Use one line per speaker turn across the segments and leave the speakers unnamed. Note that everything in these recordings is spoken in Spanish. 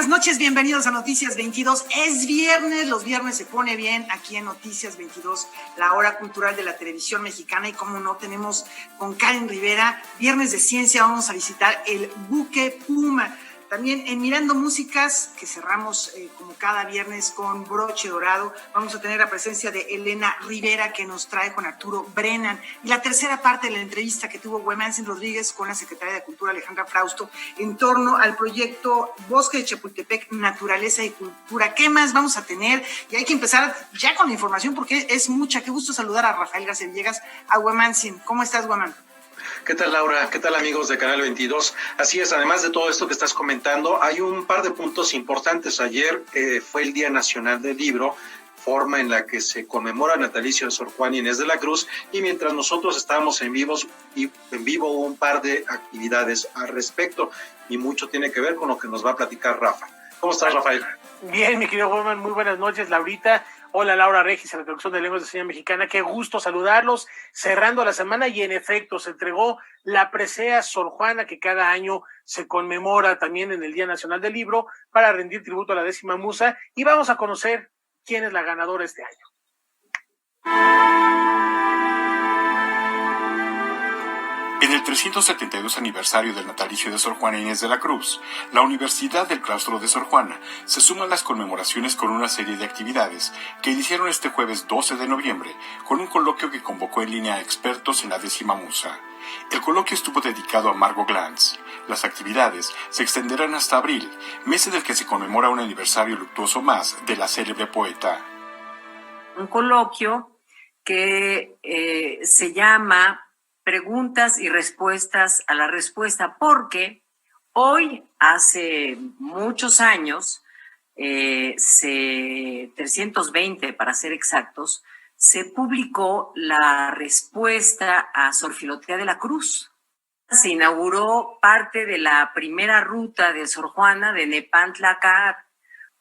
buenas noches, bienvenidos a Noticias 22. Es viernes, los viernes se pone bien aquí en Noticias 22, la hora cultural de la televisión mexicana. Y como no, tenemos con Karen Rivera, viernes de ciencia, vamos a visitar el Buque Puma. También en Mirando Músicas, que cerramos como cada viernes con broche dorado, vamos a tener la presencia de Elena Rivera, que nos trae con Arturo Brennan. Y la tercera parte de la entrevista que tuvo Güemantzin Rodríguez con la secretaria de Cultura, Alejandra Frausto, en torno al proyecto Bosque de Chapultepec, Naturaleza y Cultura. ¿Qué más vamos a tener? Y hay que empezar ya con la información porque es mucha. Qué gusto saludar a Rafael García Villegas, a Güemantzin. ¿Cómo estás, Güemantzin?
¿Qué tal, Laura? ¿Qué tal, amigos de Canal 22? Así es, además de todo esto que estás comentando, hay un par de puntos importantes. Ayer fue el Día Nacional del Libro, forma en la que se conmemora el natalicio de Sor Juana Inés de la Cruz, y mientras nosotros estábamos en vivo hubo un par de actividades al respecto, y mucho tiene que ver con lo que nos va a platicar Rafa. ¿Cómo estás, Rafael?
Bien, mi querido Juan, muy buenas noches, Laurita. Hola, Laura Regis, a la traducción de Lenguas de Señas Mexicana. Qué gusto saludarlos, cerrando la semana, y en efecto se entregó la presea Sor Juana, que cada año se conmemora también en el Día Nacional del Libro, para rendir tributo a la 10ª musa, y vamos a conocer quién es la ganadora este año.
En el 372 aniversario del natalicio de Sor Juana Inés de la Cruz, la Universidad del Claustro de Sor Juana se suma a las conmemoraciones con una serie de actividades que iniciaron este jueves 12 de noviembre con un coloquio que convocó en línea a expertos en la 10ª musa. El coloquio estuvo dedicado a Margot Glantz. Las actividades se extenderán hasta abril, mes en el que se conmemora un aniversario luctuoso más de la célebre poeta.
Un coloquio que se llama Preguntas y respuestas a la respuesta, porque hoy, hace muchos años, 320 para ser exactos, se publicó la respuesta a Sor Filotea de la Cruz. Se inauguró parte de la primera ruta de Sor Juana de Nepantla a Caat,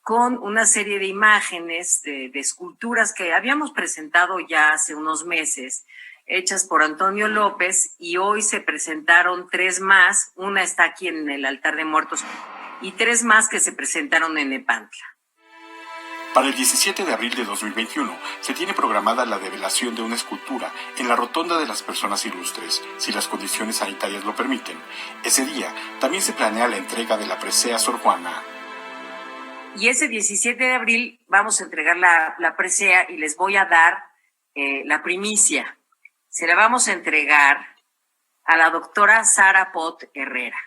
con una serie de imágenes de esculturas que habíamos presentado ya hace unos meses, hechas por Antonio López, y hoy se presentaron 3 más. Una está aquí en el altar de muertos y 3 más que se presentaron en Nepantla.
Para el 17 de abril de 2021 se tiene programada la develación de una escultura en la Rotonda de las Personas Ilustres, si las condiciones sanitarias lo permiten. Ese día también se planea la entrega de la presea Sor Juana.
Y ese 17 de abril vamos a entregar la presea, y les voy a dar la primicia. Se la vamos a entregar a la doctora Sara Pot Herrera.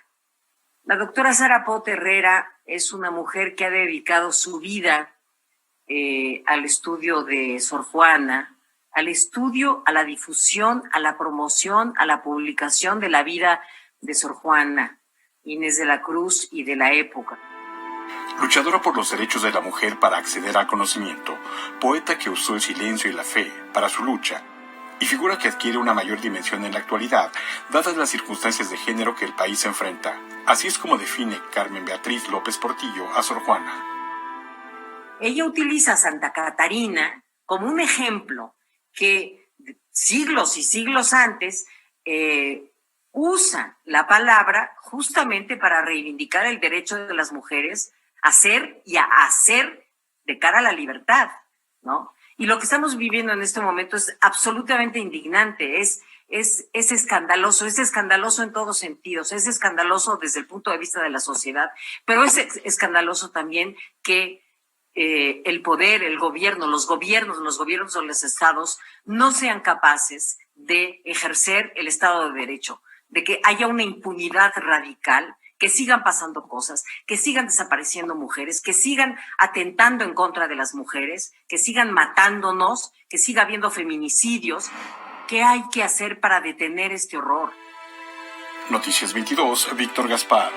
La doctora Sara Pot Herrera es una mujer que ha dedicado su vida al estudio de Sor Juana, al estudio, a la difusión, a la promoción, a la publicación de la vida de Sor Juana Inés de la Cruz y de la época.
Luchadora por los derechos de la mujer para acceder al conocimiento, poeta que usó el silencio y la fe para su lucha, y figura que adquiere una mayor dimensión en la actualidad, dadas las circunstancias de género que el país enfrenta. Así es como define Carmen Beatriz López Portillo a Sor Juana.
Ella utiliza a Santa Catarina como un ejemplo que siglos y siglos antes usa la palabra justamente para reivindicar el derecho de las mujeres a ser y a hacer de cara a la libertad, ¿no? Y lo que estamos viviendo en este momento es absolutamente indignante, es escandaloso en todos sentidos, es escandaloso desde el punto de vista de la sociedad, pero es escandaloso también que el poder, el gobierno, los gobiernos de los estados no sean capaces de ejercer el Estado de Derecho, de que haya una impunidad radical, que sigan pasando cosas, que sigan desapareciendo mujeres, que sigan atentando en contra de las mujeres, que sigan matándonos, que siga habiendo feminicidios. ¿Qué hay que hacer para detener este horror?
Noticias 22, Víctor Gaspar.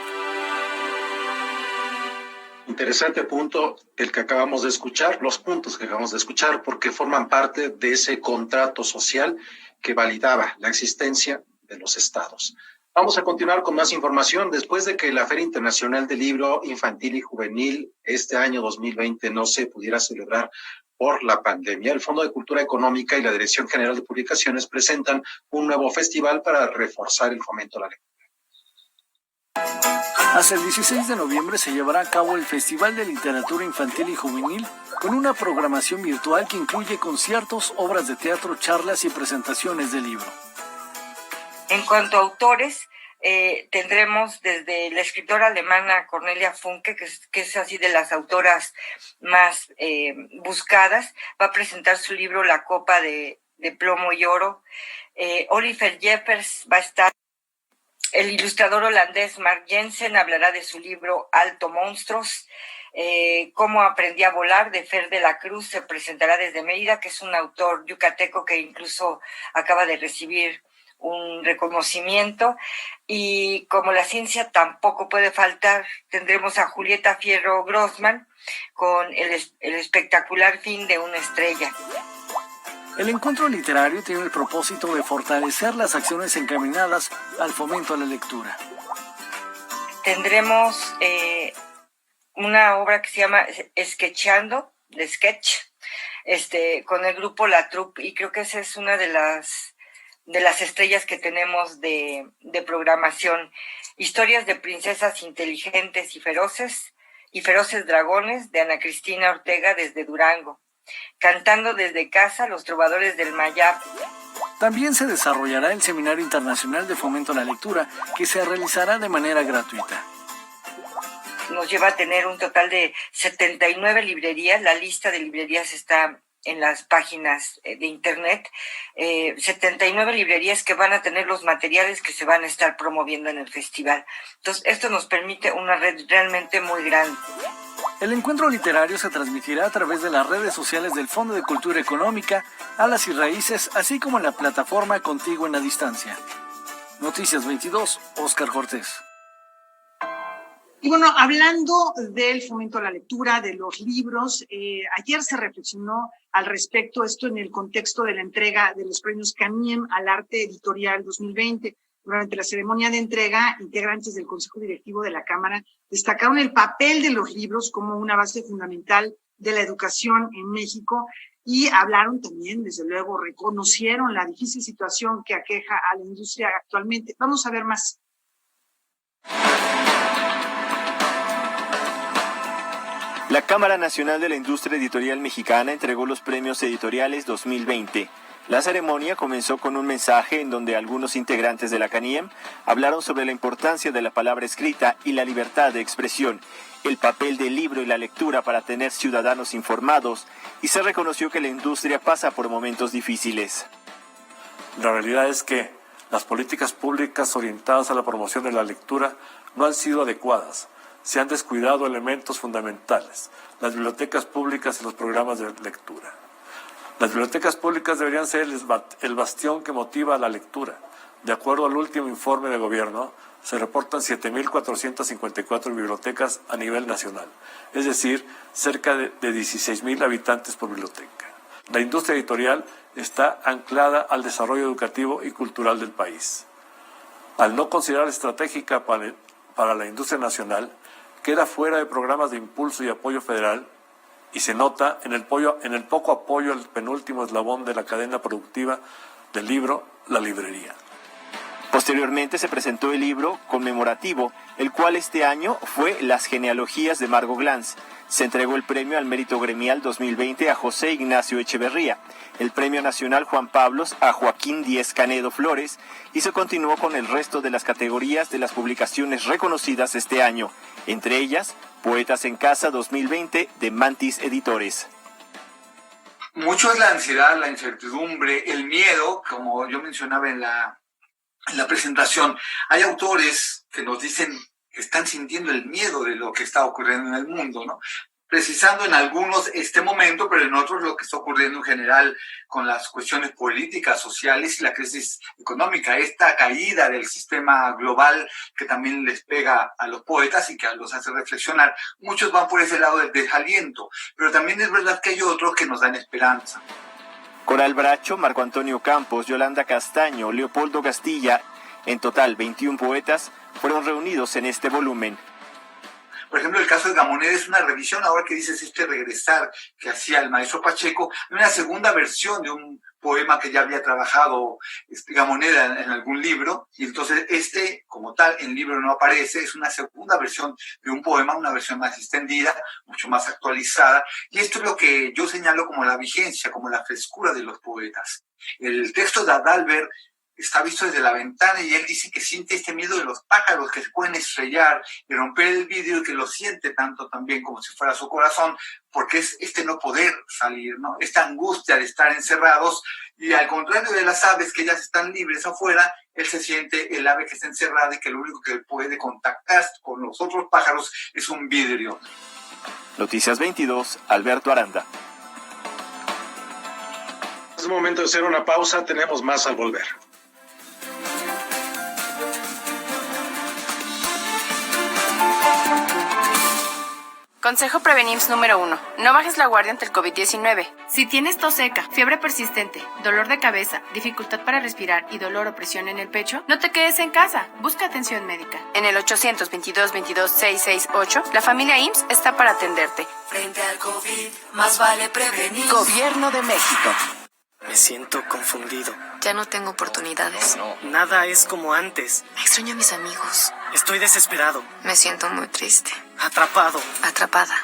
Interesante punto el que acabamos de escuchar, los puntos que acabamos de escuchar, porque forman parte de ese contrato social que validaba la existencia de los estados. Vamos a continuar con más información. Después de que la Feria Internacional del Libro Infantil y Juvenil este año 2020 no se pudiera celebrar por la pandemia, el Fondo de Cultura Económica y la Dirección General de Publicaciones presentan un nuevo festival para reforzar el fomento a la lectura.
Hasta el 16 de noviembre se llevará a cabo el Festival de Literatura Infantil y Juvenil con una programación virtual que incluye conciertos, obras de teatro, charlas y presentaciones de libro.
En cuanto a autores, tendremos desde la escritora alemana Cornelia Funke, que es así de las autoras más buscadas, va a presentar su libro La Copa de Plomo y Oro. Oliver Jeffers va a estar. El ilustrador holandés Mark Jensen hablará de su libro Alto Monstruos. Cómo aprendí a volar, de Fer de la Cruz, se presentará desde Mérida, que es un autor yucateco que incluso acaba de recibir un reconocimiento. Y como la ciencia tampoco puede faltar, tendremos a Julieta Fierro Grossman con el espectacular fin de una estrella.
El encuentro literario tiene el propósito de fortalecer las acciones encaminadas al fomento a la lectura.
Tendremos una obra que se llama Sketchando, de Sketch, con el grupo La Troupe, y creo que esa es una de las estrellas que tenemos de programación. Historias de princesas inteligentes y feroces dragones, de Ana Cristina Ortega desde Durango. Cantando desde casa, los trovadores del Mayab.
También se desarrollará el Seminario Internacional de Fomento a la Lectura, que se realizará de manera gratuita.
Nos lleva a tener un total de 79 librerías. La lista de librerías está en las páginas de internet. 79 librerías que van a tener los materiales que se van a estar promoviendo en el festival. Entonces, esto nos permite una red realmente muy grande.
El encuentro literario se transmitirá a través de las redes sociales del Fondo de Cultura Económica, Alas y Raíces, así como en la plataforma Contigo en la Distancia. Noticias 22, Óscar Cortés.
Y bueno, hablando del fomento a la lectura, de los libros, ayer se reflexionó al respecto, esto en el contexto de la entrega de los premios Caniem al Arte Editorial 2020. Durante la ceremonia de entrega, integrantes del Consejo Directivo de la Cámara destacaron el papel de los libros como una base fundamental de la educación en México y hablaron también, desde luego, reconocieron la difícil situación que aqueja a la industria actualmente. Vamos a ver más.
La Cámara Nacional de la Industria Editorial Mexicana entregó los premios editoriales 2020. La ceremonia comenzó con un mensaje en donde algunos integrantes de la CANIEM hablaron sobre la importancia de la palabra escrita y la libertad de expresión, el papel del libro y la lectura para tener ciudadanos informados, y se reconoció que la industria pasa por momentos difíciles.
La realidad es que las políticas públicas orientadas a la promoción de la lectura no han sido adecuadas. Se han descuidado elementos fundamentales, las bibliotecas públicas y los programas de lectura. Las bibliotecas públicas deberían ser el bastión que motiva a la lectura. De acuerdo al último informe de gobierno, se reportan 7.454 bibliotecas a nivel nacional, es decir, cerca de 16.000 habitantes por biblioteca. La industria editorial está anclada al desarrollo educativo y cultural del país. Al no considerar estratégica para la industria nacional, queda fuera de programas de impulso y apoyo federal, y se nota en el poco apoyo al penúltimo eslabón de la cadena productiva del libro, la librería.
Posteriormente se presentó el libro conmemorativo, el cual este año fue Las genealogías de Margot Glantz. Se entregó el premio al mérito gremial 2020 a José Ignacio Echeverría, el premio nacional Juan Pablos a Joaquín Díez Canedo Flores, y se continuó con el resto de las categorías de las publicaciones reconocidas este año, entre ellas Poetas en Casa 2020 de Mantis Editores.
Mucho es la ansiedad, la incertidumbre, el miedo, como yo mencionaba en la presentación. Hay autores que nos dicen que están sintiendo el miedo de lo que está ocurriendo en el mundo, ¿no? Precisando en algunos este momento, pero en otros lo que está ocurriendo en general con las cuestiones políticas, sociales y la crisis económica, esta caída del sistema global que también les pega a los poetas y que los hace reflexionar. Muchos van por ese lado del desaliento, pero también es verdad que hay otros que nos dan esperanza.
Coral Bracho, Marco Antonio Campos, Yolanda Castaño, Leopoldo Castilla, en total 21 poetas, fueron reunidos en este volumen.
Por ejemplo, el caso de Gamoneda es una revisión, ahora que dices regresar que hacía el maestro Pacheco, una segunda versión de un poema que ya había trabajado Gamoneda en algún libro, y entonces como tal, en el libro no aparece, es una segunda versión de un poema, una versión más extendida, mucho más actualizada, y esto es lo que yo señalo como la vigencia, como la frescura de los poetas. El texto de Adalbert está visto desde la ventana y él dice que siente este miedo de los pájaros que se pueden estrellar y romper el vidrio, y que lo siente tanto también como si fuera su corazón, porque es no poder salir, ¿no? Esta angustia de estar encerrados, y al contrario de las aves que ellas están libres afuera, él se siente el ave que está encerrada y que lo único que puede contactar con los otros pájaros es un vidrio.
Noticias 22, Alberto Aranda.
Es momento de hacer una pausa, tenemos más al volver.
Consejo Prevenims número 1. No bajes la guardia ante el COVID-19. Si tienes tos seca, fiebre persistente, dolor de cabeza, dificultad para respirar y dolor o presión en el pecho, no te quedes en casa. Busca atención médica. En el 800-22-22-668, la familia IMSS está para atenderte.
Frente al COVID, más vale prevenir.
Gobierno de México.
Me siento confundido.
Ya no tengo oportunidades.
Nada es como antes.
Extraño a mis amigos.
Estoy desesperado.
Me siento muy triste.
Atrapado.
Atrapada.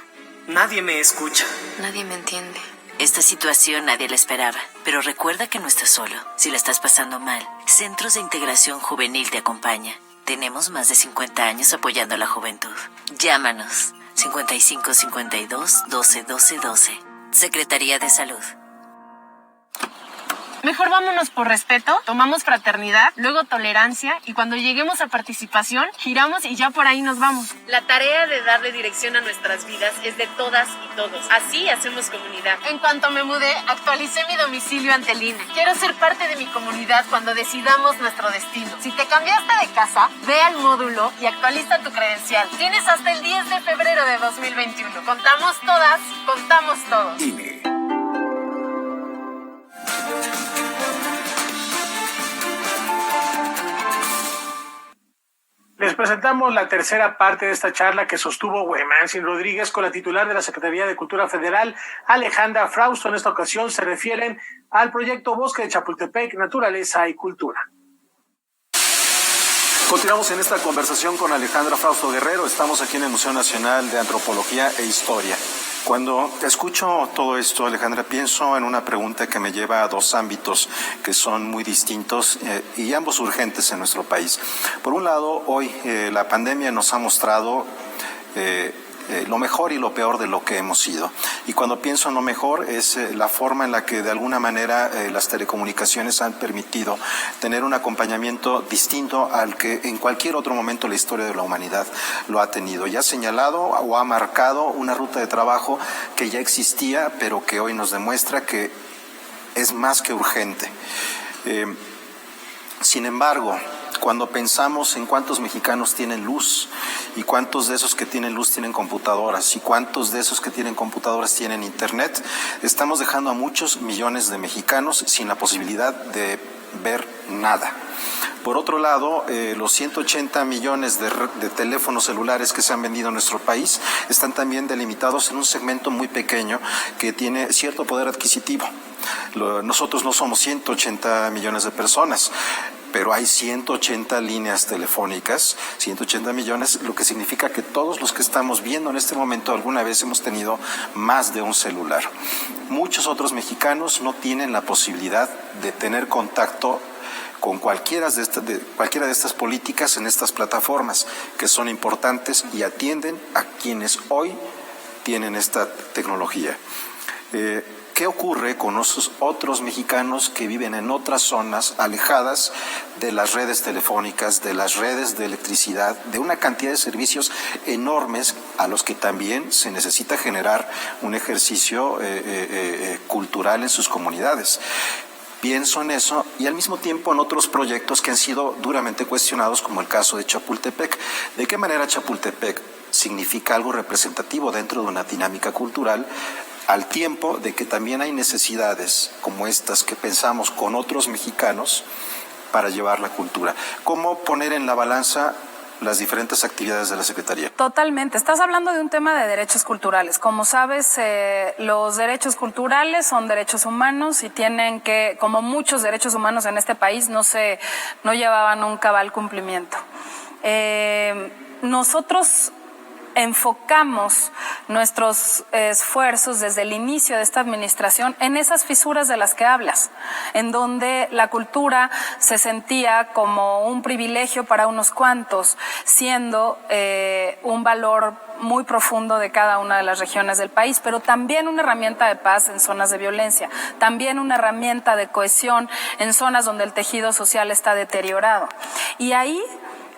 Nadie me escucha.
Nadie me entiende.
Esta situación nadie la esperaba, pero recuerda que no estás solo. Si la estás pasando mal, Centros de Integración Juvenil te acompaña. Tenemos más de 50 años apoyando a la juventud. Llámanos. 55 52 12 12 12. Secretaría de Salud.
Mejor vámonos por respeto, tomamos fraternidad, luego tolerancia, y cuando lleguemos a participación, giramos y ya por ahí nos vamos. La tarea de darle dirección a nuestras vidas es de todas y todos. Así hacemos comunidad. En cuanto me mudé, actualicé mi domicilio ante el INE. Quiero ser parte de mi comunidad cuando decidamos nuestro destino. Si te cambiaste de casa, ve al módulo y actualiza tu credencial. Tienes hasta el 10 de febrero de 2021. Contamos todas, contamos todos.
INE.
Les presentamos la tercera parte de esta charla que sostuvo Huemanzin Rodríguez con la titular de la Secretaría de Cultura Federal, Alejandra Frausto. En esta ocasión se refieren al proyecto Bosque de Chapultepec, Naturaleza y Cultura.
Continuamos en esta conversación con Alejandra Frausto Guerrero. Estamos aquí en el Museo Nacional de Antropología e Historia. Cuando escucho todo esto, Alejandra, pienso en una pregunta que me lleva a dos ámbitos que son muy distintos y ambos urgentes en nuestro país. Por un lado, hoy la pandemia nos ha mostrado lo mejor y lo peor de lo que hemos sido. Y cuando pienso en lo mejor es la forma en la que de alguna manera las telecomunicaciones han permitido tener un acompañamiento distinto al que en cualquier otro momento la historia de la humanidad lo ha tenido. Ya ha señalado o ha marcado una ruta de trabajo que ya existía, pero que hoy nos demuestra que es más que urgente. Sin embargo, cuando pensamos en cuántos mexicanos tienen luz y cuántos de esos que tienen luz tienen computadoras y cuántos de esos que tienen computadoras tienen internet, estamos dejando a muchos millones de mexicanos sin la posibilidad de ver nada. Por otro lado, los 180 millones de teléfonos celulares que se han vendido en nuestro país están también delimitados en un segmento muy pequeño que tiene cierto poder adquisitivo. Nosotros no somos 180 millones de personas, pero hay 180 líneas telefónicas, 180 millones, lo que significa que todos los que estamos viendo en este momento alguna vez hemos tenido más de un celular. Muchos otros mexicanos no tienen la posibilidad de tener contacto con cualquiera de estas políticas en estas plataformas que son importantes y atienden a quienes hoy tienen esta tecnología. ¿Qué ocurre con esos otros mexicanos que viven en otras zonas alejadas de las redes telefónicas, de las redes de electricidad, de una cantidad de servicios enormes a los que también se necesita generar un ejercicio cultural en sus comunidades? Pienso en eso y al mismo tiempo en otros proyectos que han sido duramente cuestionados, como el caso de Chapultepec. ¿De qué manera Chapultepec significa algo representativo dentro de una dinámica cultural, al tiempo de que también hay necesidades como estas que pensamos con otros mexicanos para llevar la cultura? ¿Cómo poner en la balanza las diferentes actividades de la Secretaría.
Totalmente. Estás hablando de un tema de derechos culturales. Como sabes, los derechos culturales son derechos humanos y tienen que, como muchos derechos humanos en este país, no llevaban un cabal cumplimiento. Nosotros enfocamos nuestros esfuerzos desde el inicio de esta administración en esas fisuras de las que hablas, en donde la cultura se sentía como un privilegio para unos cuantos, siendo un valor muy profundo de cada una de las regiones del país, pero también una herramienta de paz en zonas de violencia, también una herramienta de cohesión en zonas donde el tejido social está deteriorado. Y ahí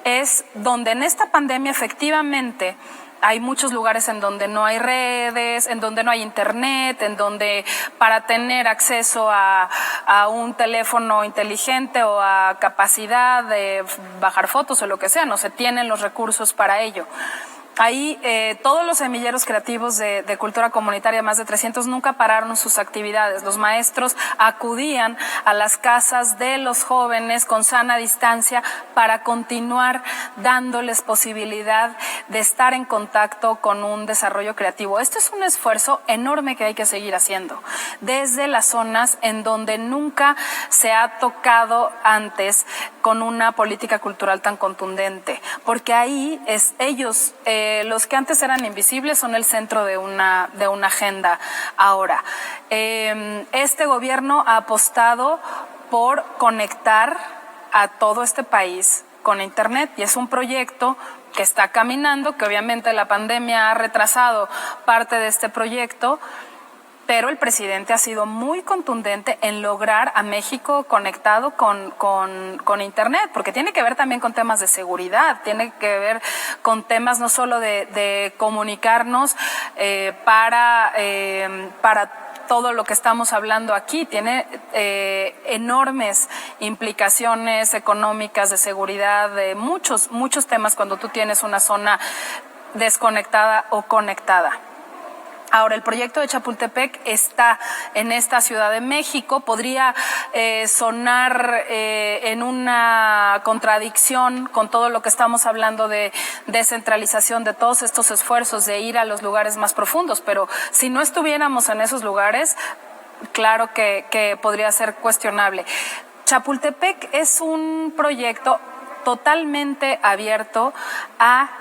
es donde en esta pandemia efectivamente hay muchos lugares en donde no hay redes, en donde no hay internet, en donde para tener acceso a un teléfono inteligente o a capacidad de bajar fotos o lo que sea, no se tienen los recursos para ello. Ahí todos los semilleros creativos de cultura comunitaria, más de 300, nunca pararon sus actividades. Los maestros acudían a las casas de los jóvenes con sana distancia para continuar dándoles posibilidad de estar en contacto con un desarrollo creativo. Este es un esfuerzo enorme que hay que seguir haciendo, desde las zonas en donde nunca se ha tocado antes con una política cultural tan contundente, porque ahí ellos los que antes eran invisibles son el centro de una agenda ahora. Este gobierno ha apostado por conectar a todo este país con Internet y es un proyecto que está caminando, que obviamente la pandemia ha retrasado parte de este proyecto, pero el presidente ha sido muy contundente en lograr a México conectado con Internet, porque tiene que ver también con temas de seguridad, tiene que ver con temas no solo de comunicarnos para todo lo que estamos hablando aquí, tiene enormes implicaciones económicas, de seguridad, de muchos temas cuando tú tienes una zona desconectada o conectada. Ahora, el proyecto de Chapultepec está en esta Ciudad de México. Podría sonar en una contradicción con todo lo que estamos hablando de descentralización, de todos estos esfuerzos de ir a los lugares más profundos, pero si no estuviéramos en esos lugares, claro que podría ser cuestionable. Chapultepec es un proyecto totalmente abierto a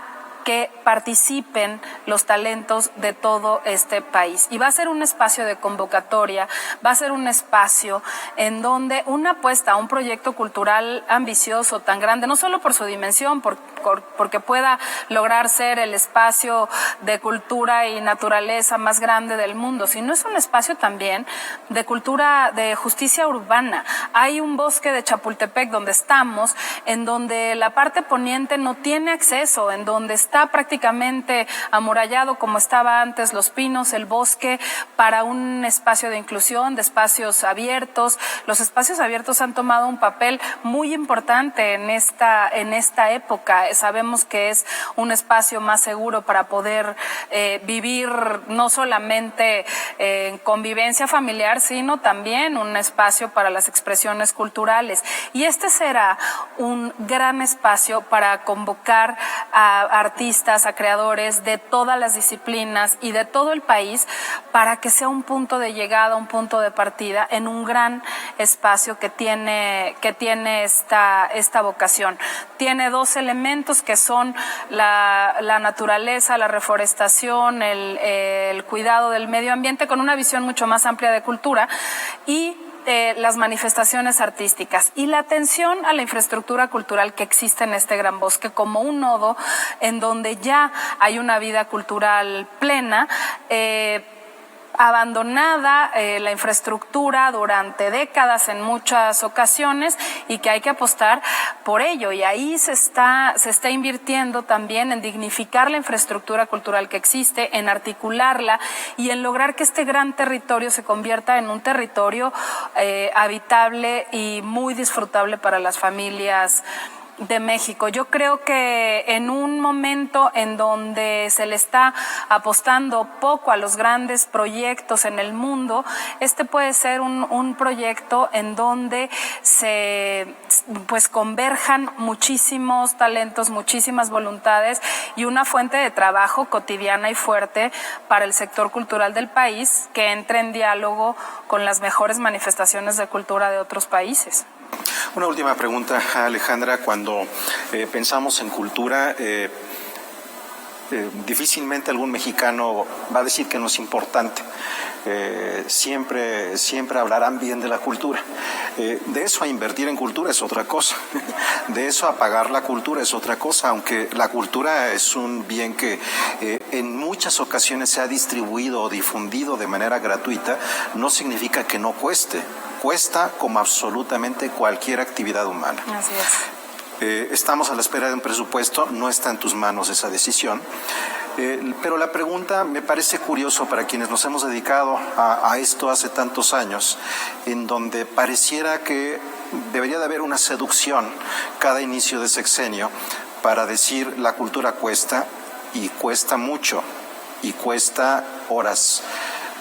que participen los talentos de todo este país. Y va a ser un espacio de convocatoria, va a ser un espacio en donde una apuesta a un proyecto cultural ambicioso, tan grande, no solo por su dimensión, porque pueda lograr ser el espacio de cultura y naturaleza más grande del mundo, sino es un espacio también de cultura, de justicia urbana. Hay un bosque de Chapultepec donde estamos, en donde la parte poniente no tiene acceso, en donde está prácticamente amurallado como estaba antes Los Pinos, el bosque, para un espacio de inclusión, de espacios abiertos. Los espacios abiertos han tomado un papel muy importante en esta época. Sabemos que es un espacio más seguro para poder vivir no solamente en convivencia familiar, sino también un espacio para las expresiones culturales. Y este será un gran espacio para convocar a artistas, a creadores de todas las disciplinas y de todo el país, para que sea un punto de llegada, un punto de partida en un gran espacio que tiene esta vocación. Tiene dos elementos que son la naturaleza, la reforestación, el cuidado del medio ambiente, con una visión mucho más amplia de cultura, y las manifestaciones artísticas y la atención a la infraestructura cultural que existe en este gran bosque como un nodo en donde ya hay una vida cultural plena, abandonada la infraestructura durante décadas en muchas ocasiones, y que hay que apostar por ello. Y ahí se está invirtiendo también en dignificar la infraestructura cultural que existe, en articularla y en lograr que este gran territorio se convierta en un territorio habitable y muy disfrutable para las familias de México. Yo creo que en un momento en donde se le está apostando poco a los grandes proyectos en el mundo, este puede ser un proyecto en donde se pues converjan muchísimos talentos, muchísimas voluntades y una fuente de trabajo cotidiana y fuerte para el sector cultural del país que entre en diálogo con las mejores manifestaciones de cultura de otros países.
Una última pregunta, Alejandra. Cuando pensamos en cultura, difícilmente algún mexicano va a decir que no es importante. Siempre hablarán bien de la cultura. De eso a invertir en cultura es otra cosa. De eso a pagar la cultura es otra cosa, aunque la cultura es un bien que en muchas ocasiones se ha distribuido o difundido de manera gratuita, no significa que no cueste. Cuesta como absolutamente cualquier actividad humana.
Así es.
Estamos a la espera de un presupuesto, no está en tus manos esa decisión. Pero la pregunta me parece curioso para quienes nos hemos dedicado a esto hace tantos años, en donde pareciera que debería de haber una seducción cada inicio de sexenio para decir la cultura cuesta y cuesta mucho y cuesta horas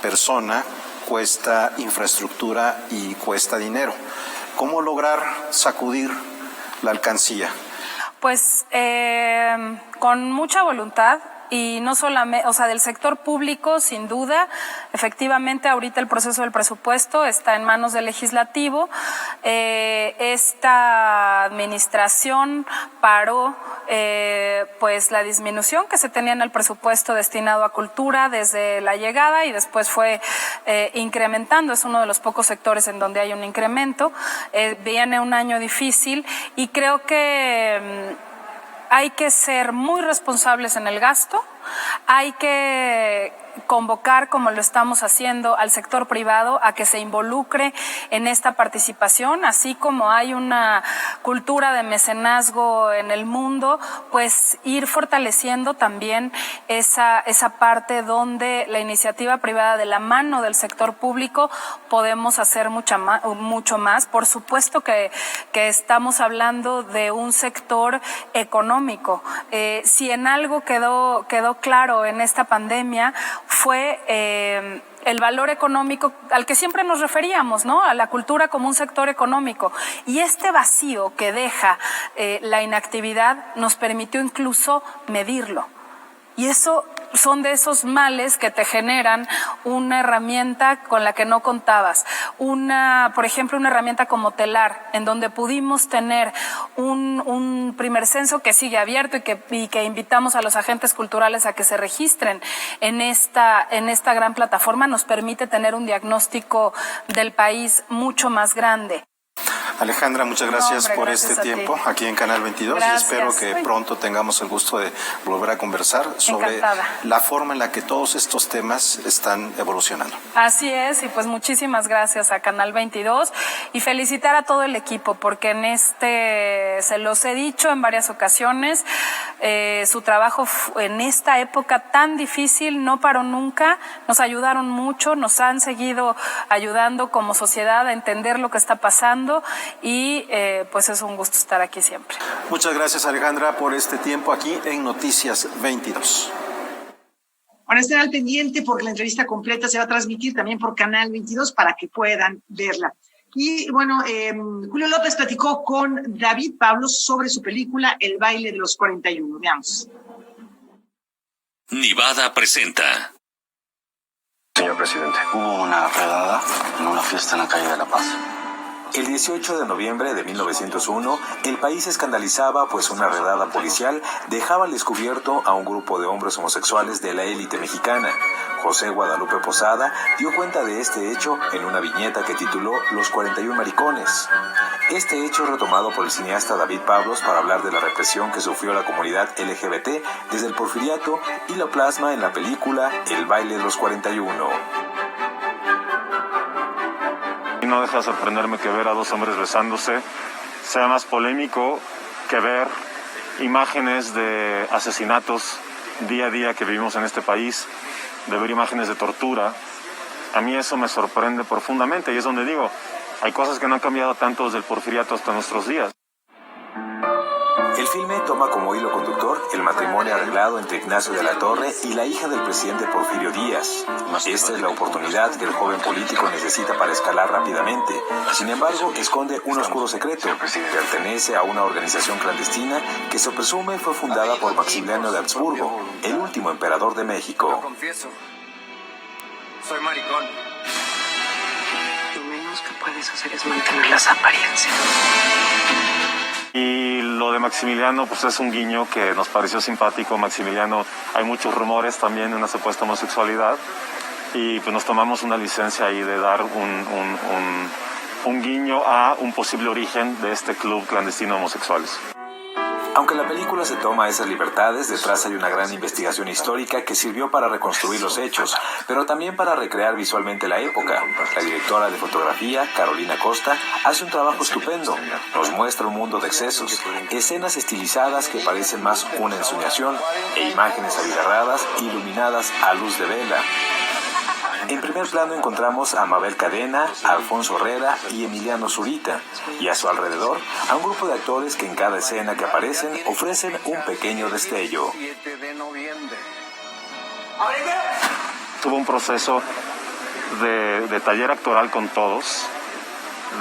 persona, cuesta infraestructura y cuesta dinero. ¿Cómo lograr sacudir la alcancía?
Pues con mucha voluntad. Y no solamente, o sea, del sector público, sin duda, efectivamente ahorita el proceso del presupuesto está en manos del legislativo. Esta administración paró pues la disminución que se tenía en el presupuesto destinado a cultura desde la llegada y después fue incrementando. Es uno de los pocos sectores en donde hay un incremento. Viene un año difícil y creo que hay que ser muy responsables en el gasto, hay que convocar, como lo estamos haciendo, al sector privado a que se involucre en esta participación, así como hay una cultura de mecenazgo en el mundo, pues ir fortaleciendo también esa parte donde la iniciativa privada de la mano del sector público podemos hacer mucho más. Por supuesto que estamos hablando de un sector económico. Si en algo quedó claro en esta pandemia fue el valor económico al que siempre nos referíamos, ¿no? A la cultura como un sector económico. Y este vacío que deja la inactividad nos permitió incluso medirlo. Y eso son de esos males que te generan una herramienta con la que no contabas. Por ejemplo, una herramienta como Telar, en donde pudimos tener un primer censo que sigue abierto y que invitamos a los agentes culturales a que se registren en esta gran plataforma, nos permite tener un diagnóstico del país mucho más grande.
Alejandra, muchas gracias por este tiempo aquí en Canal 22
Gracias.
Y espero que pronto tengamos el gusto de volver a conversar sobre
Encantada.
la forma en la que todos estos temas están evolucionando.
Así es, y pues muchísimas gracias a Canal 22 y felicitar a todo el equipo porque se los he dicho en varias ocasiones, su trabajo en esta época tan difícil no paró nunca, nos ayudaron mucho, nos han seguido ayudando como sociedad a entender lo que está pasando y pues es un gusto estar aquí siempre.
Muchas gracias, Alejandra, por este tiempo aquí en Noticias 22.
Ahora estén al pendiente porque la entrevista completa se va a transmitir también por Canal 22 para que puedan verla. Y bueno, Julio López platicó con David Pablos sobre su película El baile de los 41. Veamos.
Nivada presenta.
Señor presidente, hubo una redada en una fiesta en la calle de La Paz.
El 18 de noviembre de 1901, el país se escandalizaba pues una redada policial dejaba al descubierto a un grupo de hombres homosexuales de la élite mexicana. José Guadalupe Posada dio cuenta de este hecho en una viñeta que tituló Los 41 maricones. Este hecho es retomado por el cineasta David Pablos para hablar de la represión que sufrió la comunidad LGBT desde el Porfiriato y lo plasma en la película El baile de los 41.
Y no deja de sorprenderme que ver a dos hombres besándose sea más polémico que ver imágenes de asesinatos día a día que vivimos en este país, de ver imágenes de tortura. A mí eso me sorprende profundamente y es donde digo, hay cosas que no han cambiado tanto desde el Porfiriato hasta nuestros días.
El filme toma como hilo conductor el matrimonio arreglado entre Ignacio de la Torre y la hija del presidente Porfirio Díaz. Esta es la oportunidad que el joven político necesita para escalar rápidamente. Sin embargo, esconde un oscuro secreto. Pertenece a una organización clandestina que se presume fue fundada por Maximiliano de Habsburgo, el último emperador de México.
Confieso, soy maricón.
Lo menos que puedes hacer es mantener las apariencias.
Y lo de Maximiliano, pues es un guiño que nos pareció simpático. Maximiliano, hay muchos rumores también de una supuesta homosexualidad y pues nos tomamos una licencia ahí de dar un guiño a un posible origen de este club clandestino de homosexuales.
Aunque la película se toma esas libertades, detrás hay una gran investigación histórica que sirvió para reconstruir los hechos, pero también para recrear visualmente la época. La directora de fotografía, Carolina Costa, hace un trabajo estupendo. Nos muestra un mundo de excesos, escenas estilizadas que parecen más una ensoñación e imágenes abigarradas iluminadas a luz de vela. En primer plano encontramos a Mabel Cadena, a Alfonso Herrera y Emiliano Zurita, y a su alrededor a un grupo de actores que en cada escena que aparecen ofrecen un pequeño destello.
Tuvo un proceso de taller actoral con todos,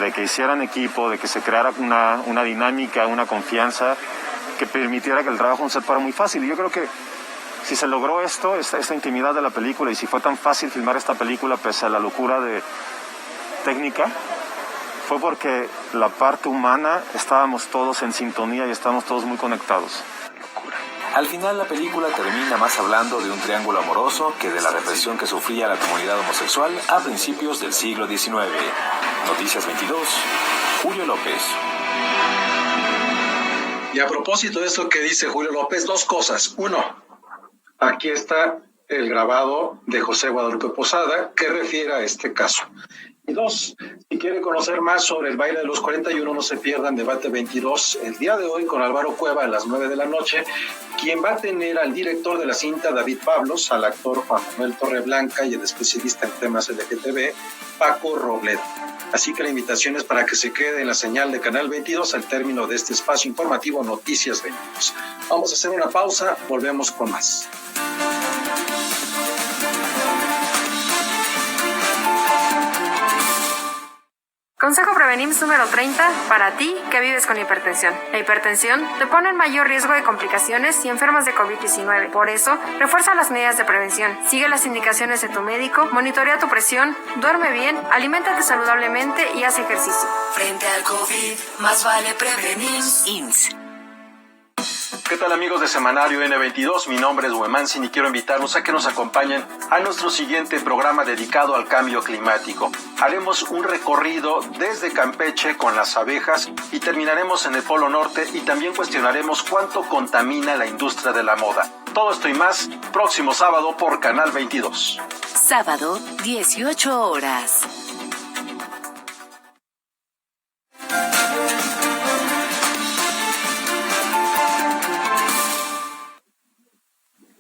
de que hicieran equipo, de que se creara una dinámica, una confianza que permitiera que el trabajo no se fuera muy fácil. Y yo creo que si se logró esta intimidad de la película y si fue tan fácil filmar esta película pese a la locura de técnica, fue porque la parte humana estábamos todos en sintonía y estábamos todos muy conectados.
Al final la película termina más hablando de un triángulo amoroso que de la represión que sufría la comunidad homosexual a principios del siglo XIX. Noticias 22, Julio López.
Y a propósito de esto que dice Julio López, dos cosas. Uno, aquí está el grabado de José Guadalupe Posada que refiere a este caso. Y dos, si quiere conocer más sobre el baile de los 41, no se pierdan Debate 22 el día de hoy con Álvaro Cueva a las 9 de la noche, quien va a tener al director de la cinta, David Pablos, al actor Juan Manuel Torreblanca y el especialista en temas LGTB, Paco Robledo. Así que la invitación es para que se quede en la señal de Canal 22 al término de este espacio informativo Noticias 22. Vamos a hacer una pausa, volvemos con más.
Consejo Prevenims número 30 para ti que vives con hipertensión. La hipertensión te pone en mayor riesgo de complicaciones si enfermas de COVID-19. Por eso, refuerza las medidas de prevención. Sigue las indicaciones de tu médico, monitorea tu presión, duerme bien, aliméntate saludablemente y haz ejercicio.
Frente al COVID, más vale prevenir.
IMSS.
¿Qué tal, amigos de Semanario N22? Mi nombre es Huemansin y quiero invitarlos a que nos acompañen a nuestro siguiente programa dedicado al cambio climático. Haremos un recorrido desde Campeche con las abejas y terminaremos en el Polo Norte y también cuestionaremos cuánto contamina la industria de la moda. Todo esto y más, próximo sábado por Canal 22.
Sábado, 18 horas.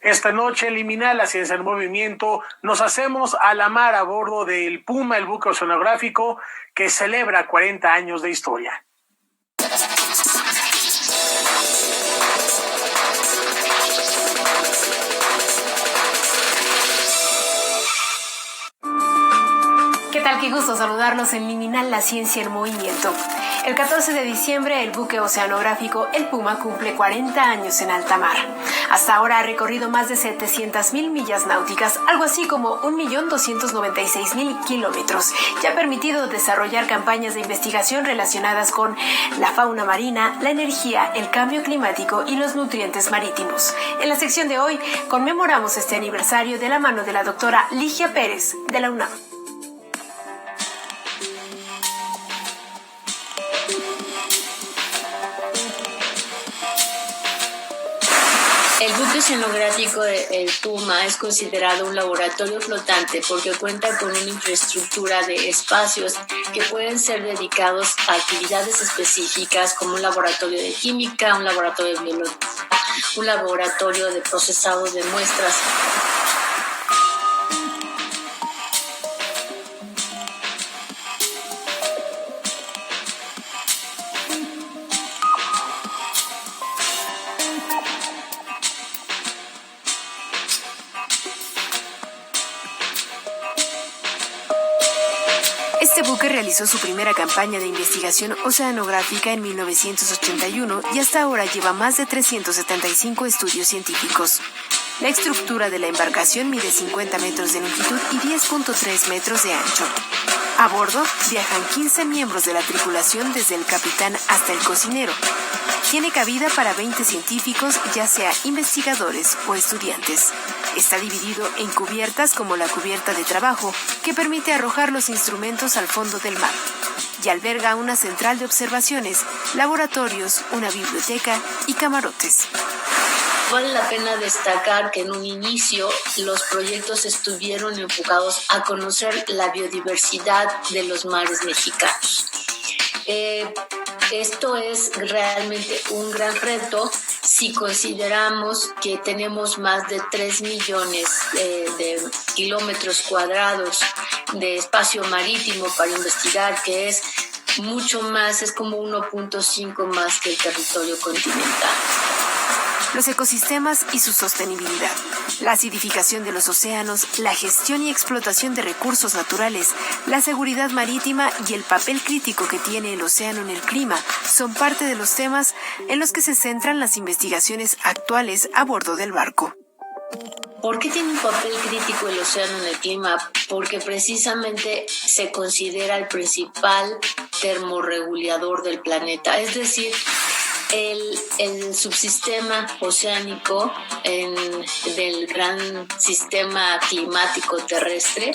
Esta noche, elimina la ciencia en movimiento. Nos hacemos a la mar a bordo del Puma, el buque oceanográfico que celebra 40 años de historia.
¿Qué tal? Qué gusto saludarlos en Liminal, la ciencia en movimiento. El 14 de diciembre, el buque oceanográfico El Puma cumple 40 años en alta mar. Hasta ahora ha recorrido más de 700,000 millas náuticas, algo así como 1,296,000 kilómetros, y ha permitido desarrollar campañas de investigación relacionadas con la fauna marina, la energía, el cambio climático y los nutrientes marítimos. En la sección de hoy, conmemoramos este aniversario de la mano de la doctora Ligia Pérez, de la UNAM.
El buque oceanográfico El Puma es considerado un laboratorio flotante porque cuenta con una infraestructura de espacios que pueden ser dedicados a actividades específicas como un laboratorio de química, un laboratorio de biología, un laboratorio de procesado de muestras.
Este buque realizó su primera campaña de investigación oceanográfica en 1981 y hasta ahora lleva más de 375 estudios científicos. La estructura de la embarcación mide 50 metros de longitud y 10.3 metros de ancho. A bordo viajan 15 miembros de la tripulación, desde el capitán hasta el cocinero. Tiene cabida para 20 científicos, ya sea investigadores o estudiantes. Está dividido en cubiertas, como la cubierta de trabajo, que permite arrojar los instrumentos al fondo del mar, y alberga una central de observaciones, laboratorios, una biblioteca y camarotes.
Vale la pena destacar que en un inicio los proyectos estuvieron enfocados a conocer la biodiversidad de los mares mexicanos. Esto es realmente un gran reto si consideramos que tenemos más de 3 millones de kilómetros cuadrados de espacio marítimo para investigar, que es mucho más, es como 1.5 más que el territorio continental.
Los ecosistemas y su sostenibilidad, la acidificación de los océanos, la gestión y explotación de recursos naturales, la seguridad marítima y el papel crítico que tiene el océano en el clima son parte de los temas en los que se centran las investigaciones actuales a bordo del barco.
¿Por qué tiene un papel crítico el océano en el clima? Porque precisamente se considera el principal termorregulador del planeta, es decir, el subsistema oceánico del gran sistema climático terrestre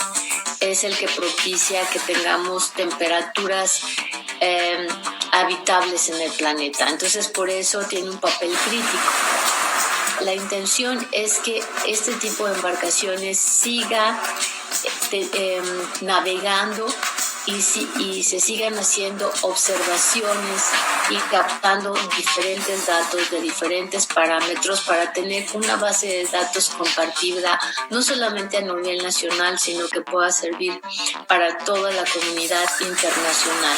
es el que propicia que tengamos temperaturas habitables en el planeta. Entonces, por eso tiene un papel crítico. La intención es que este tipo de embarcaciones siga navegando y se sigan haciendo observaciones y captando diferentes datos de diferentes parámetros para tener una base de datos compartida, no solamente a nivel nacional, sino que pueda servir para toda la comunidad internacional.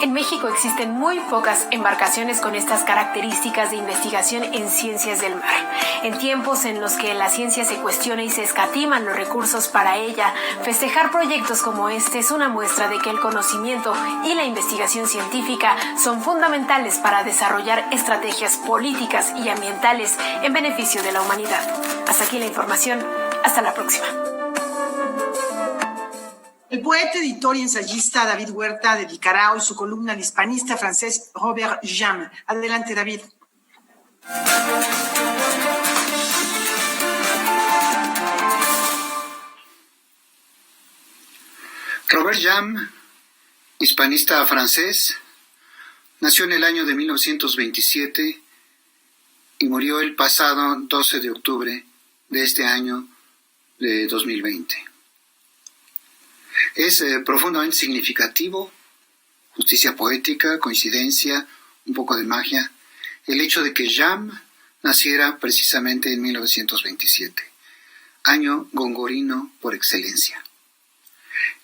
En México existen muy pocas embarcaciones con estas características de investigación en ciencias del mar. En tiempos en los que la ciencia se cuestiona y se escatiman los recursos para ella, festejar proyectos como este es una muestra de que el conocimiento y la investigación científica son fundamentales para desarrollar estrategias políticas y ambientales en beneficio de la humanidad. Hasta aquí la información. Hasta la próxima.
El poeta, editor y ensayista David Huerta dedicará hoy su columna al hispanista francés Robert Jam. Adelante, David.
Robert Jam, hispanista francés, nació en el año de 1927 y murió el pasado 12 de octubre de este año de 2020. Es profundamente significativo, justicia poética, coincidencia, un poco de magia, el hecho de que Jam naciera precisamente en 1927, año gongorino por excelencia.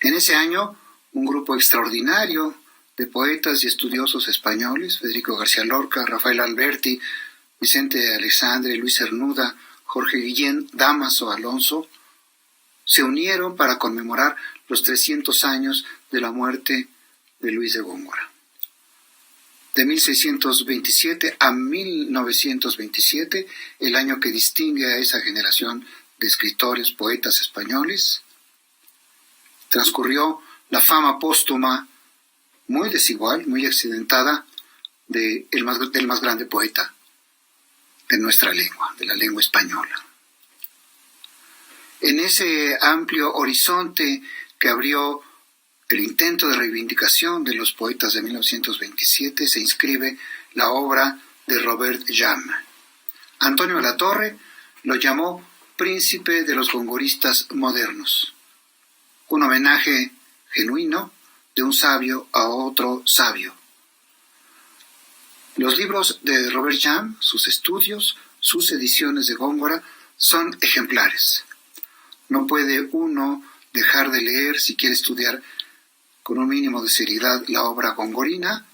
En ese año, un grupo extraordinario de poetas y estudiosos españoles, Federico García Lorca, Rafael Alberti, Vicente Alexandre, Luis Cernuda, Jorge Guillén, Dámaso Alonso, se unieron para conmemorar los 300 años de la muerte de Luis de Góngora. De 1627 a 1927, el año que distingue a esa generación de escritores, poetas españoles, transcurrió la fama póstuma muy desigual, muy accidentada del más grande poeta de nuestra lengua, de la lengua española. En ese amplio horizonte que abrió el intento de reivindicación de los poetas de 1927 se inscribe la obra de Robert Jam. Antonio Latorre lo llamó príncipe de los gongoristas modernos, un homenaje genuino de un sabio a otro sabio. Los libros de Robert Jam, sus estudios, sus ediciones de Góngora son ejemplares. No puede uno dejar de leer, si quiere estudiar con un mínimo de seriedad la obra gongorina,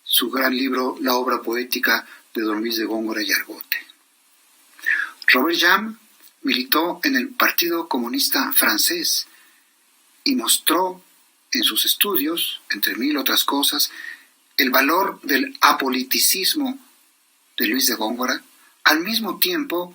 su gran libro La obra poética de don Luis de Góngora y Argote. Robert Jam militó en el Partido Comunista Francés y mostró en sus estudios, entre mil otras cosas, el valor del apoliticismo de Luis de Góngora, al mismo tiempo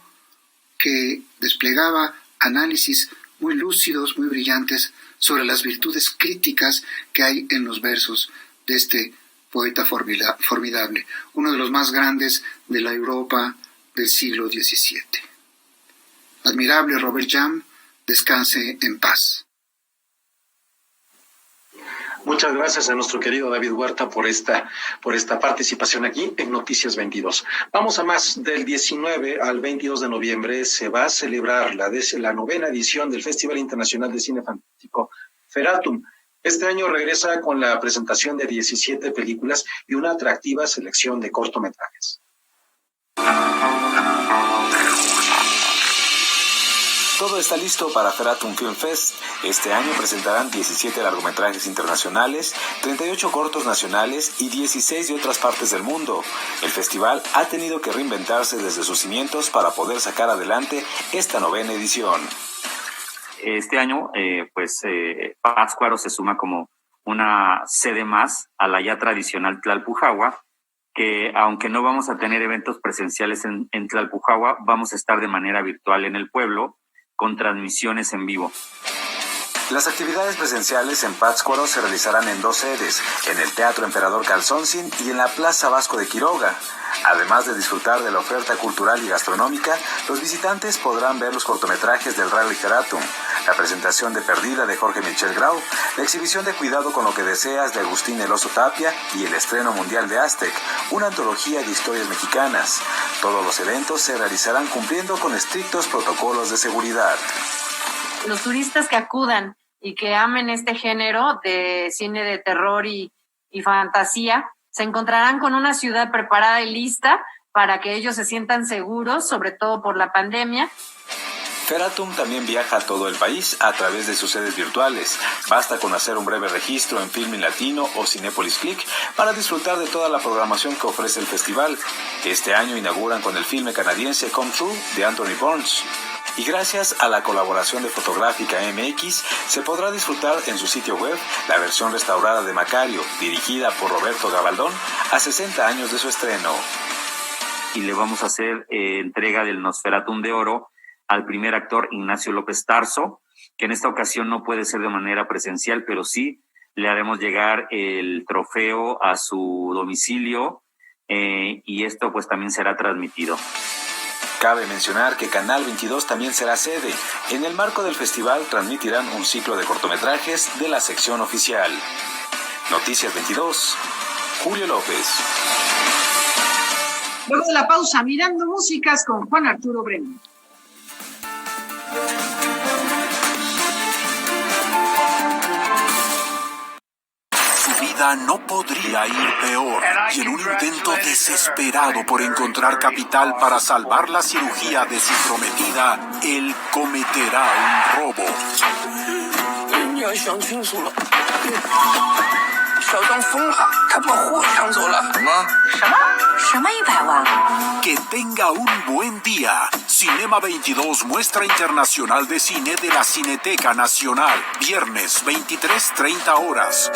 que desplegaba análisis muy lúcidos, muy brillantes sobre las virtudes críticas que hay en los versos de este poeta formidable, uno de los más grandes de la Europa del siglo XVII. Admirable Robert Jam, descanse en paz.
Muchas gracias a nuestro querido David Huerta por esta participación aquí en Noticias 22. Vamos a más. Del 19 al 22 de noviembre se va a celebrar la 9ª edición del Festival Internacional de Cine Fantástico Feratum. Este año regresa con la presentación de 17 películas y una atractiva selección de cortometrajes.
Todo está listo para Feratum Film Fest. Este año presentarán 17 largometrajes internacionales, 38 cortos nacionales y 16 de otras partes del mundo. El festival ha tenido que reinventarse desde sus cimientos para poder sacar adelante esta 9ª edición.
Este año, Pátzcuaro se suma como una sede más a la ya tradicional Tlalpujahua, que aunque no vamos a tener eventos presenciales en Tlalpujahua, vamos a estar de manera virtual en el pueblo, con transmisiones en vivo.
Las actividades presenciales en Pátzcuaro se realizarán en 2 sedes, en el Teatro Emperador Calzónzin y en la Plaza Vasco de Quiroga. Además de disfrutar de la oferta cultural y gastronómica, los visitantes podrán ver los cortometrajes del Rally Feratum, la presentación de Perdida de Jorge Michel Grau, la exhibición de Cuidado con lo que deseas de Agustín El Oso Tapia y el estreno mundial de Aztec, una antología de historias mexicanas. Todos los eventos se realizarán cumpliendo con estrictos protocolos de seguridad.
Los turistas que acudan y que amen este género de cine de terror y fantasía se encontrarán con una ciudad preparada y lista para que ellos se sientan seguros, sobre todo por la pandemia.
Feratum también viaja a todo el país a través de sus sedes virtuales. Basta con hacer un breve registro en Filmin Latino o Cinépolis Click para disfrutar de toda la programación que ofrece el festival. Este año inauguran con el filme canadiense Come True de Anthony Burns. Y gracias a la colaboración de Fotográfica MX, se podrá disfrutar en su sitio web la versión restaurada de Macario, dirigida por Roberto Gabaldón, a 60 años de su estreno.
Y le vamos a hacer entrega del Nosferatum de Oro al primer actor Ignacio López Tarso, que en esta ocasión no puede ser de manera presencial, pero sí le haremos llegar el trofeo a su domicilio y esto pues también será transmitido.
Cabe mencionar que Canal 22 también será sede. En el marco del festival transmitirán un ciclo de cortometrajes de la sección oficial. Noticias 22, Julio López.
Luego de la pausa, Mirando Músicas con Juan Arturo Brennan.
No podría ir peor, y en un intento desesperado por encontrar capital para salvar la cirugía de su prometida, él cometerá un robo. Que tenga un buen día. Cinema 22, muestra internacional de cine de la Cineteca Nacional, viernes 23:30 horas.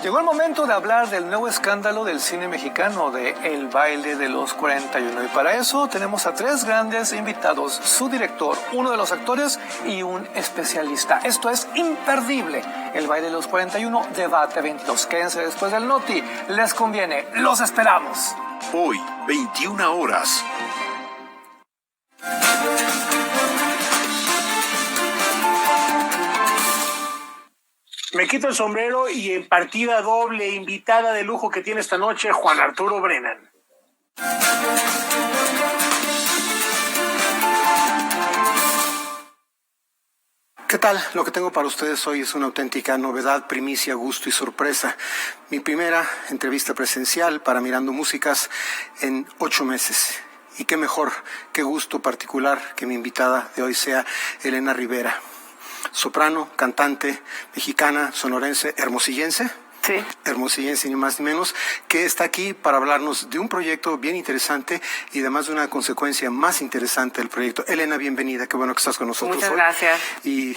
Llegó el momento de hablar del nuevo escándalo del cine mexicano, de El Baile de los 41. Y para eso tenemos a 3 grandes invitados, su director, uno de los actores y un especialista. Esto es imperdible. El Baile de los 41, Debate 22. Quédense después del Noti. Les conviene. Los esperamos.
Hoy, 21 horas.
Me quito el sombrero y en partida doble, invitada de lujo que tiene esta noche, Juan Arturo Brennan.
¿Qué tal? Lo que tengo para ustedes hoy es una auténtica novedad, primicia, gusto y sorpresa. Mi primera entrevista presencial para Mirando Músicas en 8 meses. Y qué mejor, qué gusto particular que mi invitada de hoy sea Elena Rivera. Soprano, cantante, mexicana, sonorense, hermosillense, hermosillense ni más ni menos, que está aquí para hablarnos de un proyecto bien interesante y además de una consecuencia más interesante del proyecto. Elena, bienvenida, qué bueno que estás con nosotros.
Muchas gracias.
Y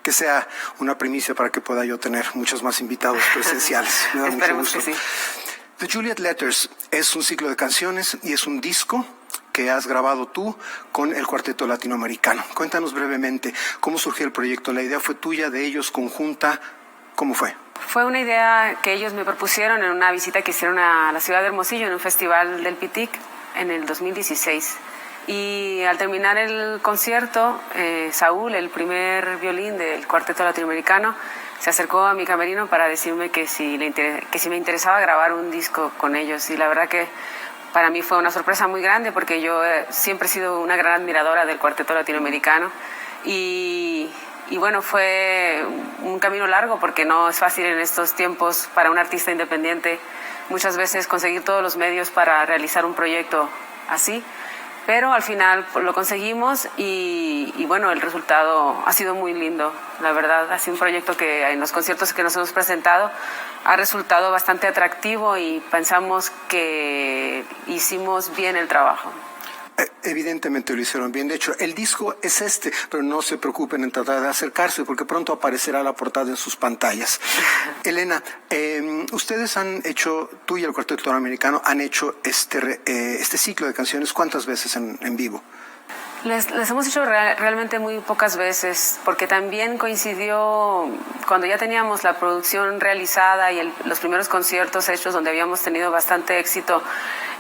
que sea una primicia para que pueda yo tener muchos más invitados presenciales. Me da
Esperemos
mucho gusto.
que sí.
The Juliet Letters es un ciclo de canciones y es un disco que has grabado tú con el Cuarteto Latinoamericano. Cuéntanos brevemente cómo surgió el proyecto. ¿La idea fue tuya, de ellos, conjunta? ¿Cómo fue?
Fue una idea que ellos me propusieron en una visita que hicieron a la ciudad de Hermosillo en un festival del Pitic en el 2016. Y al terminar el concierto, Saúl, el primer violín del Cuarteto Latinoamericano, se acercó a mi camerino para decirme que si me interesaba grabar un disco con ellos. Y la verdad que para mí fue una sorpresa muy grande porque yo siempre he sido una gran admiradora del Cuarteto Latinoamericano. Y bueno, fue un camino largo porque no es fácil en estos tiempos para un artista independiente muchas veces conseguir todos los medios para realizar un proyecto así. Pero al final lo conseguimos y bueno, el resultado ha sido muy lindo. La verdad, ha sido un proyecto que en los conciertos que nos hemos presentado ha resultado bastante atractivo y pensamos que hicimos bien el trabajo.
Evidentemente lo hicieron bien. De hecho, el disco es este, pero no se preocupen en tratar de acercarse porque pronto aparecerá la portada en sus pantallas. Elena, ustedes han hecho, tú y el Cuarteto Latinoamericano han hecho este ciclo de canciones, ¿cuántas veces en vivo?
Les hemos hecho realmente muy pocas veces, porque también coincidió cuando ya teníamos la producción realizada y los primeros conciertos hechos donde habíamos tenido bastante éxito.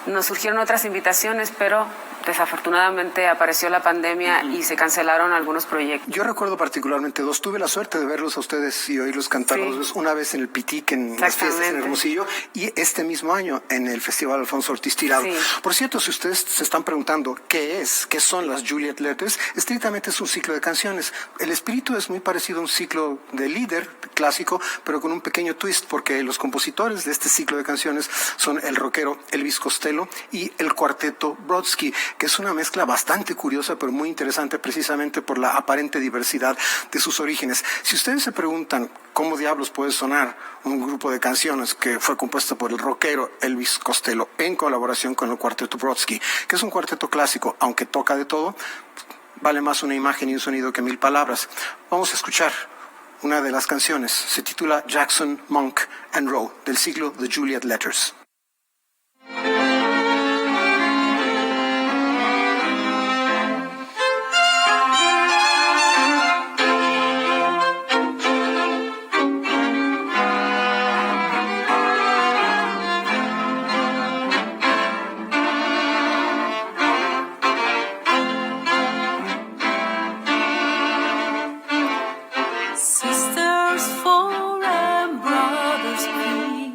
Nos surgieron otras invitaciones, pero desafortunadamente apareció la pandemia y se cancelaron algunos proyectos.
Yo recuerdo particularmente dos. Tuve la suerte de verlos a ustedes y oírlos cantar una vez en el Pitic, en las fiestas en Hermosillo, y este mismo año en el Festival Alfonso Ortiz Tirado. Sí. Por cierto, si ustedes se están preguntando qué son las Juliet Letters, estrictamente es un ciclo de canciones. El espíritu es muy parecido a un ciclo de líder clásico, pero con un pequeño twist, porque los compositores de este ciclo de canciones son el rockero Elvis Costello y el cuarteto Brodsky, que es una mezcla bastante curiosa, pero muy interesante precisamente por la aparente diversidad de sus orígenes. Si ustedes se preguntan cómo diablos puede sonar un grupo de canciones que fue compuesto por el rockero Elvis Costello en colaboración con el cuarteto Brodsky, que es un cuarteto clásico, aunque toca de todo, vale más una imagen y un sonido que 1000 palabras. Vamos a escuchar una de las canciones. Se titula Jackson, Monk and Rowe, del ciclo The Juliet Letters.
Sisters four and brothers three.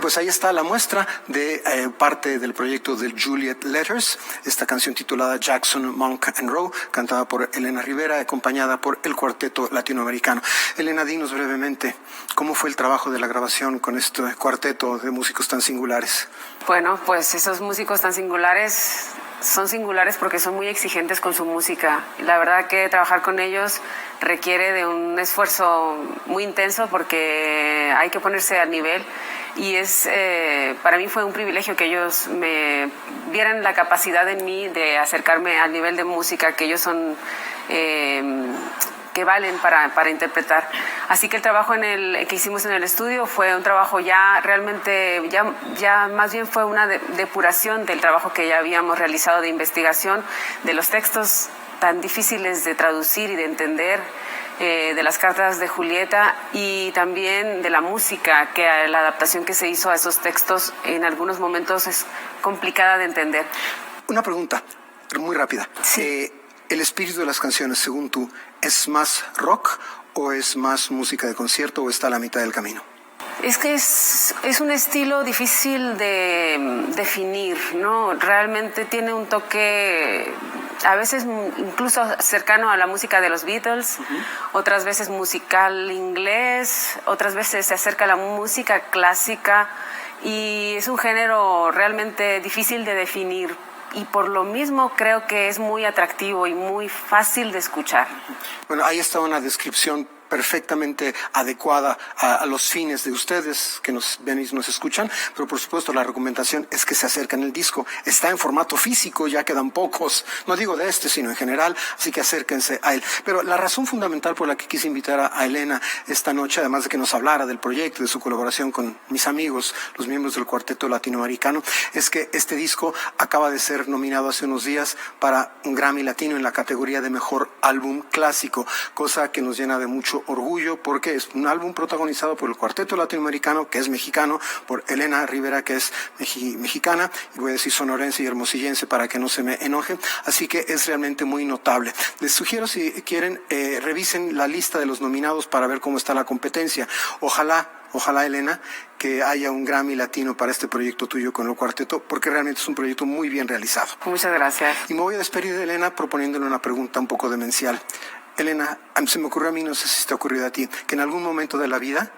pues ahí está la muestra de parte del proyecto del Juliet Letters, esta canción titulada Jackson, Monk and Rowe, cantada por Elena Rivera, acompañada por el Cuarteto Latinoamericano. Elena, dinos brevemente, ¿cómo fue el trabajo de la grabación con este cuarteto de músicos tan singulares?
Bueno, pues esos músicos tan singulares son singulares porque son muy exigentes con su música. La verdad que trabajar con ellos requiere de un esfuerzo muy intenso porque hay que ponerse al nivel y para mí fue un privilegio que ellos me vieran la capacidad en mí de acercarme al nivel de música que ellos son que valen para interpretar. Así que el trabajo que hicimos en el estudio fue un trabajo ya realmente, ya más bien fue una depuración del trabajo que ya habíamos realizado de investigación de los textos tan difíciles de traducir y de entender, de las cartas de Julieta y también de la música, que la adaptación que se hizo a esos textos en algunos momentos es complicada de entender.
Una pregunta muy rápida.
Sí.
¿El espíritu de las canciones, según tú, es más rock o es más música de concierto o está a la mitad del camino?
Es que es un estilo difícil de definir, ¿no? Realmente tiene un toque, a veces incluso cercano a la música de los Beatles, otras veces musical inglés, otras veces se acerca a la música clásica y es un género realmente difícil de definir. Y por lo mismo creo que es muy atractivo y muy fácil de escuchar.
Bueno, ahí está una descripción perfectamente adecuada a los fines de ustedes que nos ven y nos escuchan, pero por supuesto la recomendación es que se acerquen el disco. Está en formato físico, ya quedan pocos, no digo de este, sino en general, así que acérquense a él. Pero la razón fundamental por la que quise invitar a Elena esta noche, además de que nos hablara del proyecto, de su colaboración con mis amigos, los miembros del Cuarteto Latinoamericano, es que este disco acaba de ser nominado hace unos días para un Grammy Latino en la categoría de Mejor Álbum Clásico, cosa que nos llena de mucho orgullo porque es un álbum protagonizado por el Cuarteto Latinoamericano, que es mexicano, por Elena Rivera, que es mexicana, y voy a decir sonorense y hermosillense para que no se me enoje, así que es realmente muy notable. Les sugiero, si quieren, revisen la lista de los nominados para ver cómo está la competencia. Ojalá, Elena, que haya un Grammy Latino para este proyecto tuyo con el cuarteto, porque realmente es un proyecto muy bien realizado.
Muchas gracias.
Y me voy a despedir de Elena proponiéndole una pregunta un poco demencial. Elena, se me ocurrió a mí, no sé si te ha ocurrido a ti, que en algún momento de la vida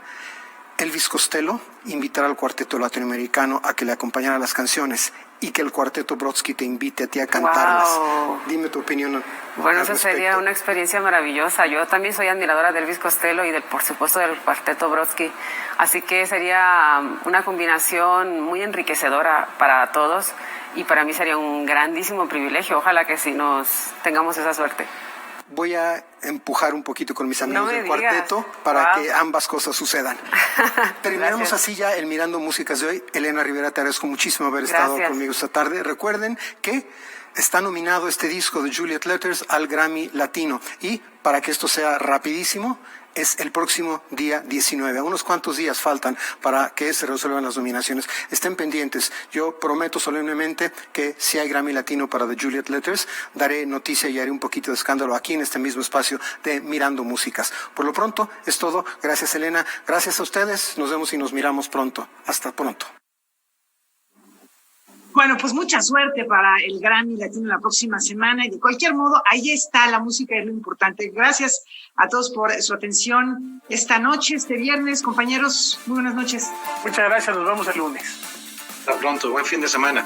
Elvis Costello invitara al Cuarteto Latinoamericano a que le acompañara las canciones y que el Cuarteto Brodsky te invite a ti a cantarlas.
Wow.
Dime tu opinión.
Bueno, eso sería una experiencia maravillosa. Yo también soy admiradora de Elvis Costello y por supuesto del Cuarteto Brodsky. Así que sería una combinación muy enriquecedora para todos y para mí sería un grandísimo privilegio. Ojalá que sí tengamos esa suerte.
Voy a empujar un poquito con mis amigos del cuarteto para que ambas cosas sucedan. Terminamos así ya el Mirando Músicas de hoy. Elena Rivera, te agradezco muchísimo haber estado conmigo esta tarde. Recuerden que está nominado este disco de Juliet Letters al Grammy Latino y para que esto sea rapidísimo, es el próximo día 19. A unos cuantos días faltan para que se resuelvan las nominaciones. Estén pendientes. Yo prometo solemnemente que si hay Grammy Latino para The Juliet Letters, daré noticia y haré un poquito de escándalo aquí en este mismo espacio de Mirando Músicas. Por lo pronto, es todo. Gracias, Elena. Gracias a ustedes. Nos vemos y nos miramos pronto. Hasta pronto.
Bueno, pues mucha suerte para el Grammy Latino la próxima semana y de cualquier modo, ahí está, la música es lo importante. Gracias a todos por su atención esta noche, este viernes. Compañeros, muy buenas noches.
Muchas gracias, nos vemos el lunes.
Hasta pronto, buen fin de semana.